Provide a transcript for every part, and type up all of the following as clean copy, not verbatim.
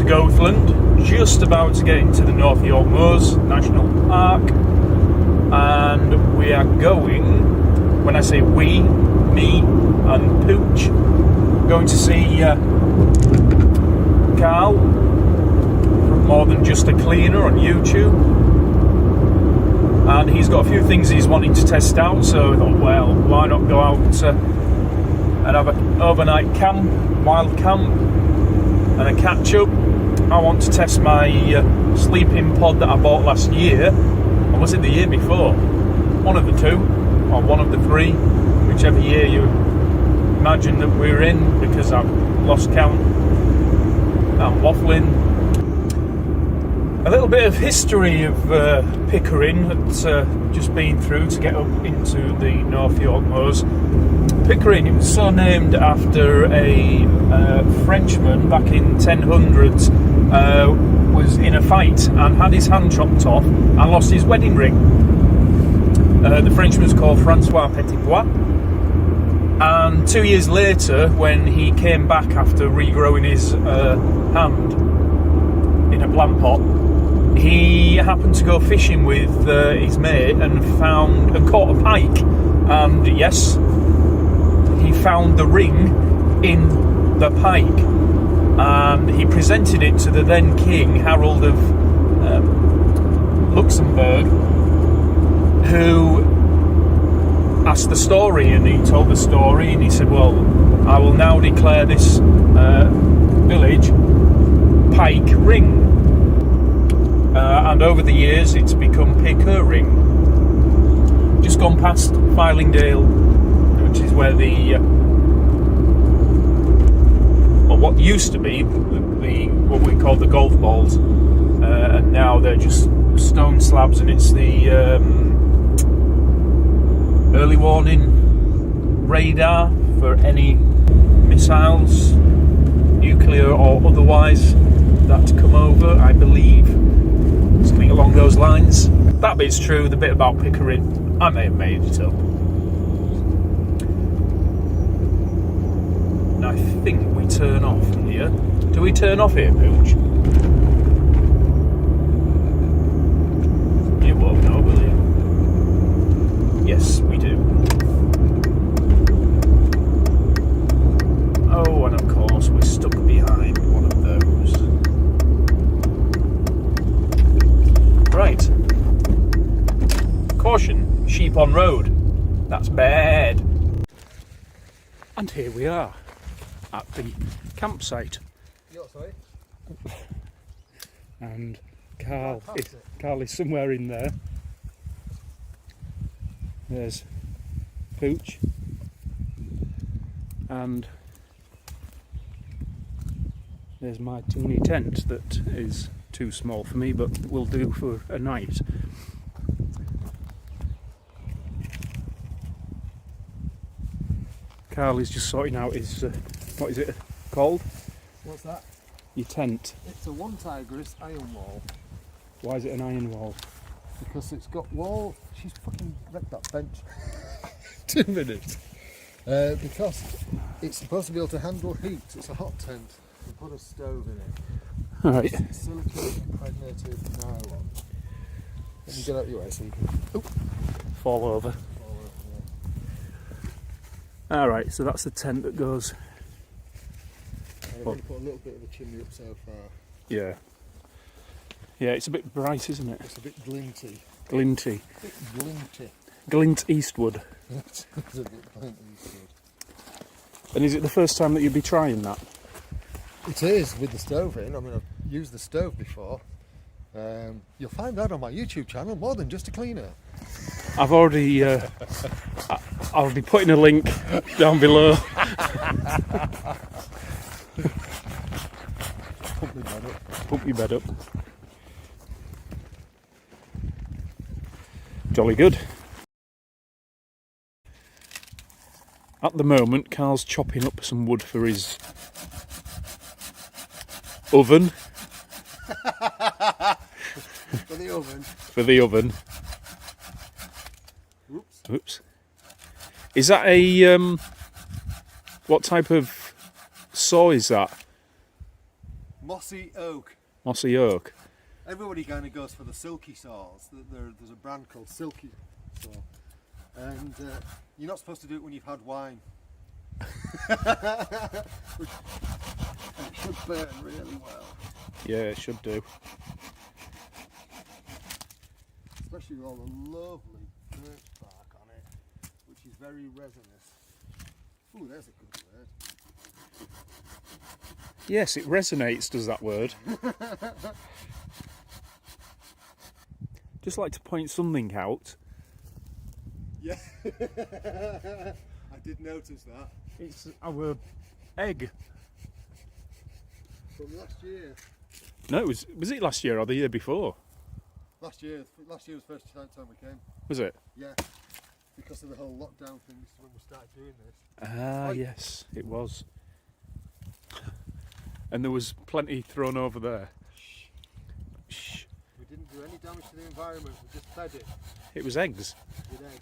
Goathland, just about to get into the North York Moors National Park, and we are going, when I say we, me and Pooch, going to see Karl from More Than Just a Cleaner on YouTube, and he's got a few things he's wanting to test out, so I thought, well, why not go out and have an overnight wild camp and a catch up. I want to test my sleeping pod that I bought last year, or was it the year before? One of the two, or one of the three, whichever year you imagine that we're in, because I've lost count. I'm waffling. A little bit of history of Pickering that's just been through to get up into the North York Moors. Pickering, it was so named after a Frenchman back in 1000s, was in a fight and had his hand chopped off and lost his wedding ring. The Frenchman was called Francois Petitbois, and 2 years later, when he came back after regrowing his hand in a plant pot, he happened to go fishing with his mate and caught a pike, and yes, he found the ring in the pike, and he presented it to the then King Harold of Luxembourg, who asked the story, and he told the story, and he said, well, I will now declare this village Pike Ring, and over the years it's become Pickering. Just gone past Filingdale, which is where what used to be what we call the golf balls, and now they're just stone slabs, and it's the early warning radar for any missiles, nuclear or otherwise, that come over, I believe, something along those lines. That bit's true. The bit about Pickering, I may have made it up. I think we turn off here. Do we turn off here, Pooch? You won't know, will you? Yes, we do. Oh, and of course we're stuck behind one of those. Right. Caution, sheep on road. That's bad. And here we are at the campsite. Sorry? And Karl is somewhere in there. There's Pooch, and there's my teeny tent that is too small for me, but will do for a night. Karl is just sorting out his, what is it called? What's that? Your tent. It's a one Tigris iron wall. Why is it an iron wall? Because it's got wall. She's fucking wrecked that bench. 2 minutes. Because it's supposed to be able to handle heat. It's a hot tent. We put a stove in it. Alright. It's silicone impregnated nylon. Let me get out your way so you can Fall over. Alright, so that's the tent that goes. I've only put a little bit of the chimney up so far. Yeah. Yeah, it's a bit bright, isn't it? It's a bit glinty. Glinty. A bit glinty. Glint Eastwood. It's a bit glinty. And is it the first time that you'll be trying that? It is, with the stove in. I mean, I've used the stove before. You'll find that on my YouTube channel, More Than Just a Cleaner. I've already, I'll be putting a link down below. Pump my bed up. Pump your bed up. Jolly good. At the moment, Karl's chopping up some wood for his oven. For the oven. For the oven. Oops. Oops. Is that a what type of saw is that? Mossy oak. Mossy oak. Everybody kind of goes for the silky saws. There's a brand called Silky Saw, and you're not supposed to do it when you've had wine. Which, and it should burn really well. Yeah, it should do. Especially with all the lovely birch bark on it, which is very resinous. Ooh, there's a good word. Yes, it resonates, does that word. Just like to point something out. Yeah, I did notice that. It's our egg. From last year. No, was it last year or the year before? Last year was the first time we came. Was it? Yeah, because of the whole lockdown thing. This is when we started doing this. Ah, yes, it was. And there was plenty thrown over there. Shh. We didn't do any damage to the environment. We just fed it It was eggs. with eggs.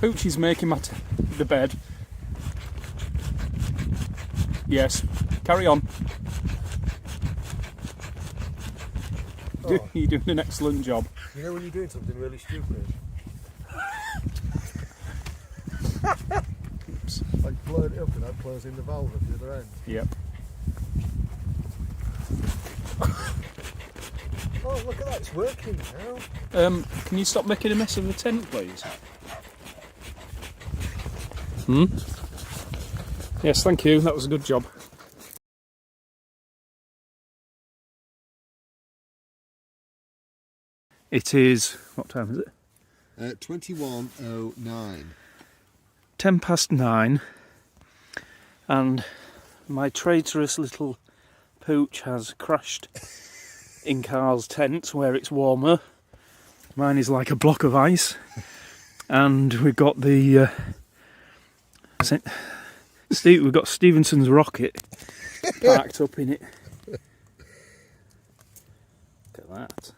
Poochie's making the bed. Yes, carry on. Oh. You're doing an excellent job. You know when you're doing something really stupid? Oops. Like blowing it up without closing the valve at the other end. Yep. Oh, look at that, it's working now. Can you stop making a mess of the tent, please? Yes, thank you. That was a good job. It is, what time is it? 21:09. 9:10, and my traitorous little pooch has crashed in Karl's tent where it's warmer. Mine is like a block of ice, and we've got the we've got Stevenson's rocket parked up in it. Look at that.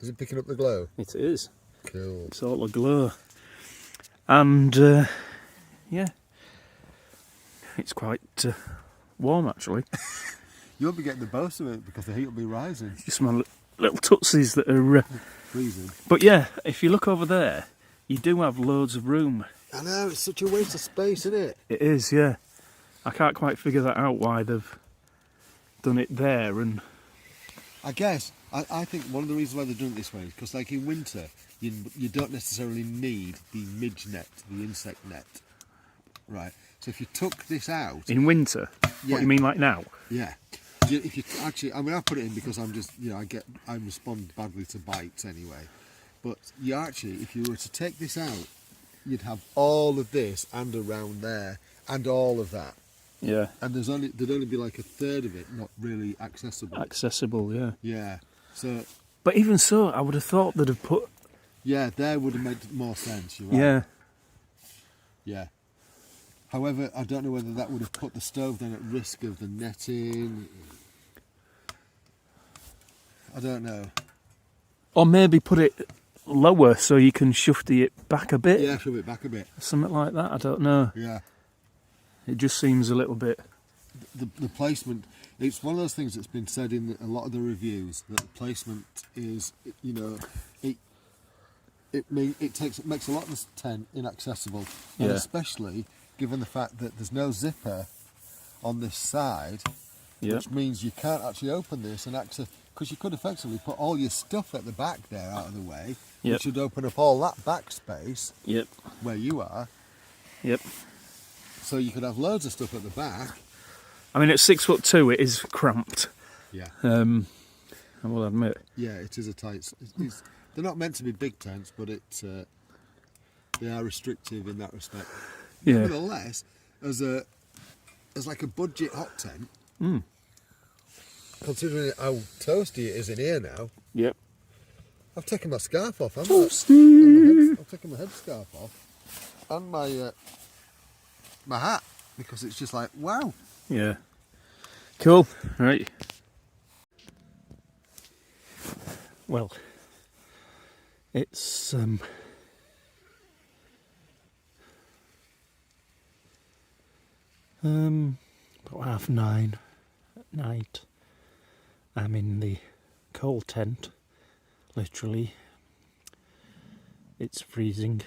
Is it picking up the glow? It is. Cool. It's all aglow. And yeah, it's quite warm actually. You won't be getting the most of it because the heat will be rising. Just my little tootsies that are Freezing. But yeah, if you look over there, you do have loads of room. I know, it's such a waste of space, isn't it? It is, yeah. I can't quite figure that out, why they've done it there. And I guess, I think one of the reasons why they're doing it this way is because, like in winter, you don't necessarily need the midge net, the insect net. Right? So if you took this out... in winter? Yeah. What you mean like now? Yeah. If you actually, I mean, I put it in because I'm just, I respond badly to bites anyway. But you actually, if you were to take this out, you'd have all of this and around there and all of that. Yeah. And there'd only be like a third of it not really accessible. Accessible, yeah. Yeah. So. But even so, I would have thought they'd have put... Yeah, there would have made more sense, you're right. Yeah. Yeah. However, I don't know whether that would have put the stove then at risk of the netting. I don't know. Or maybe put it lower so you can shufty it back a bit. Yeah, shove it back a bit. Something like that, I don't know. Yeah. It just seems a little bit... The placement, it's one of those things that's been said in a lot of the reviews, that the placement is, it makes a lot of this tent inaccessible. And Yeah. especially given the fact that there's no zipper on this side, Yep. which means you can't actually open this and access, because you could effectively put all your stuff at the back there out of the way, Yep. which would open up all that back space Yep. where you are. Yep. so you could have loads of stuff at the back. I mean, at 6'2", it is cramped. Yeah. I will admit. Yeah, it is a tight. They're not meant to be big tents, but they are restrictive in that respect. Yeah. Nevertheless, as like a budget hot tent, considering how toasty it is in here now, Yep. I've taken my scarf off. I've taken my headscarf off and my hat, because it's just like, wow. Yeah. Cool. Right. Well, it's about 9:30 at night. I'm in the cold tent, literally. It's freezing.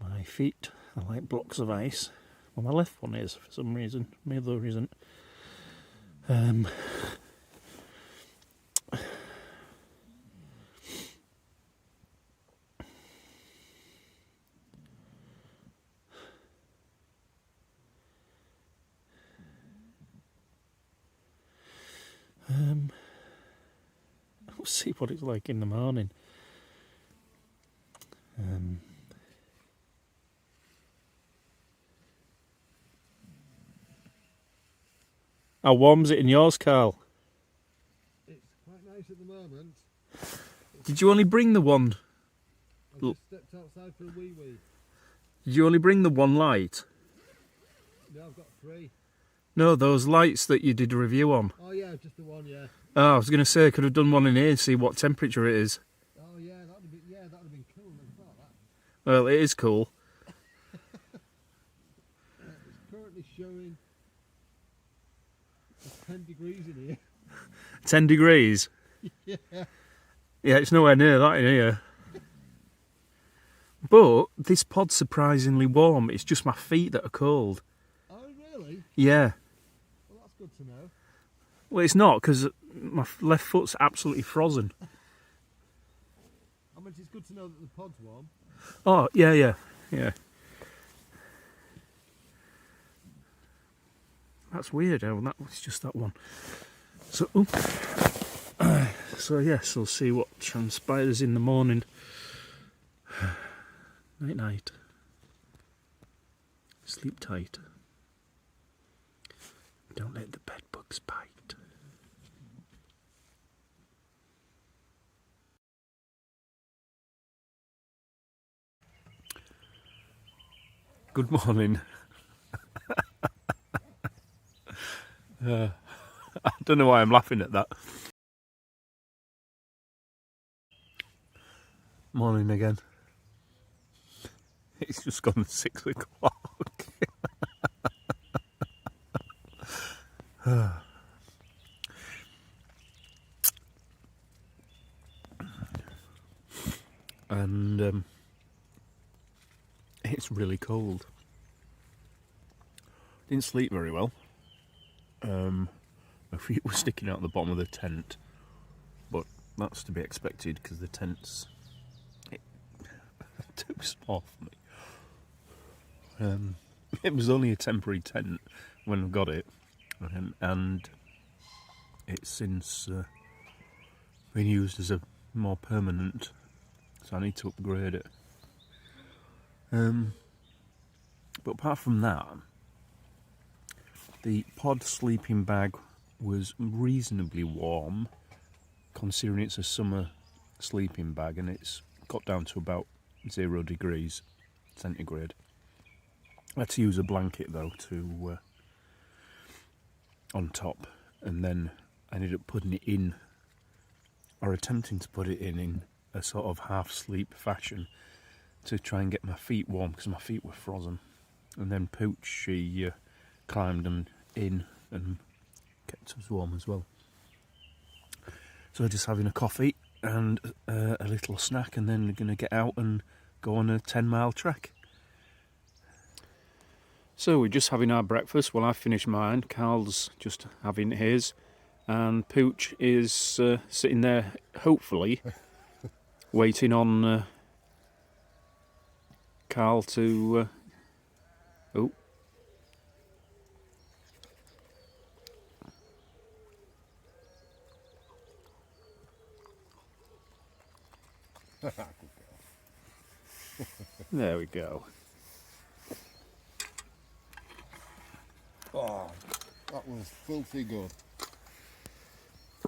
My feet are like blocks of ice. Well, my left one is, for some reason. My other isn't. We'll see what it's like in the morning. How warm's it in yours, Karl? It's quite nice at the moment. Did you only bring the one? I just stepped outside for a wee. Did you only bring the one light? No, I've got 3. No, those lights that you did a review on. Oh yeah, just the one, yeah. Oh, I was going to say I could have done one in here and see what temperature it is. Oh yeah, that'd have been cool. I thought that. Well, it is cool. It's currently showing 10 degrees in here. 10 degrees? Yeah. Yeah, it's nowhere near that in here. But this pod's surprisingly warm. It's just my feet that are cold. Oh really? Yeah. Well, that's good to know. Well, it's not, because my left foot's absolutely frozen. I mean, it's good to know that the pod's warm. Oh, yeah. That's weird. That was just that one. So, yes, we'll see what transpires in the morning. Night night. Sleep tight. Don't let the bed bugs bite. Good morning. I don't know why I'm laughing at that. Morning again. It's just gone 6 o'clock. And it's really cold. Didn't sleep very well. My feet were sticking out the bottom of the tent, but that's to be expected because the tent's too small for me. It was only a temporary tent when I got it, and it's since been used as a more permanent, so I need to upgrade it. But apart from that, the pod sleeping bag was reasonably warm, considering it's a summer sleeping bag, and it's got down to about 0 degrees centigrade. I had to use a blanket though to on top, and then I ended up putting it in, or attempting to put it in a sort of half sleep fashion to try and get my feet warm, because my feet were frozen. And then Pooch, she climbed them in and kept us warm as well. So just having a coffee and a little snack, and then going to get out and go on a 10-mile trek. So we're just having our breakfast. Well, I've finished mine. Karl's just having his, and Pooch is sitting there, hopefully, waiting on Karl to Oh. There we go. Oh, that was filthy good.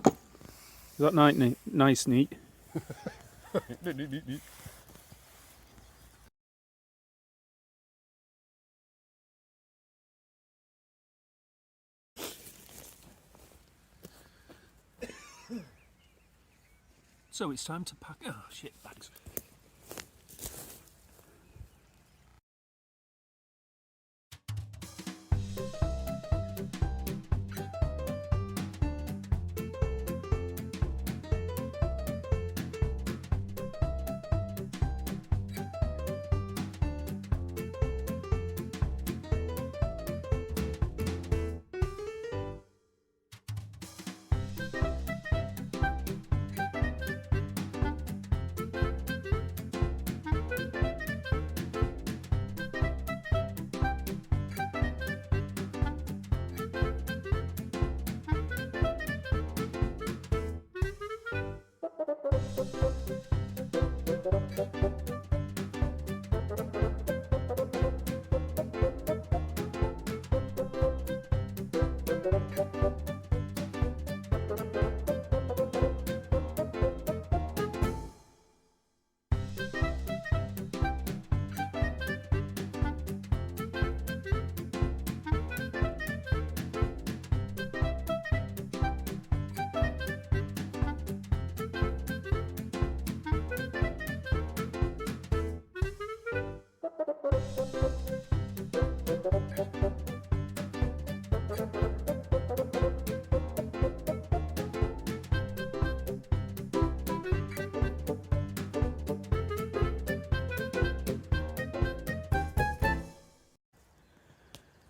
Is that nice, neat? So it's time to pack. Oh shit, bags.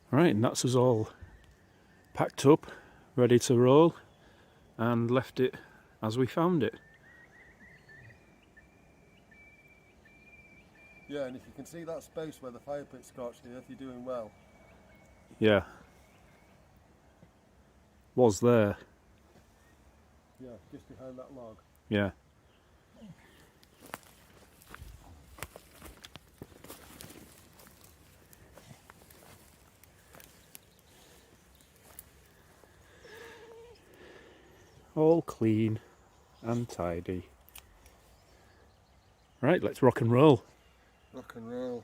Right, and that's us all packed up, ready to roll, and left it as we found it. Yeah, and if you can see that space where the fire pit scorched the earth, you're doing well. Yeah. Was there. Yeah, just behind that log. Yeah. All clean and tidy. Right, let's rock and roll. Rock and roll.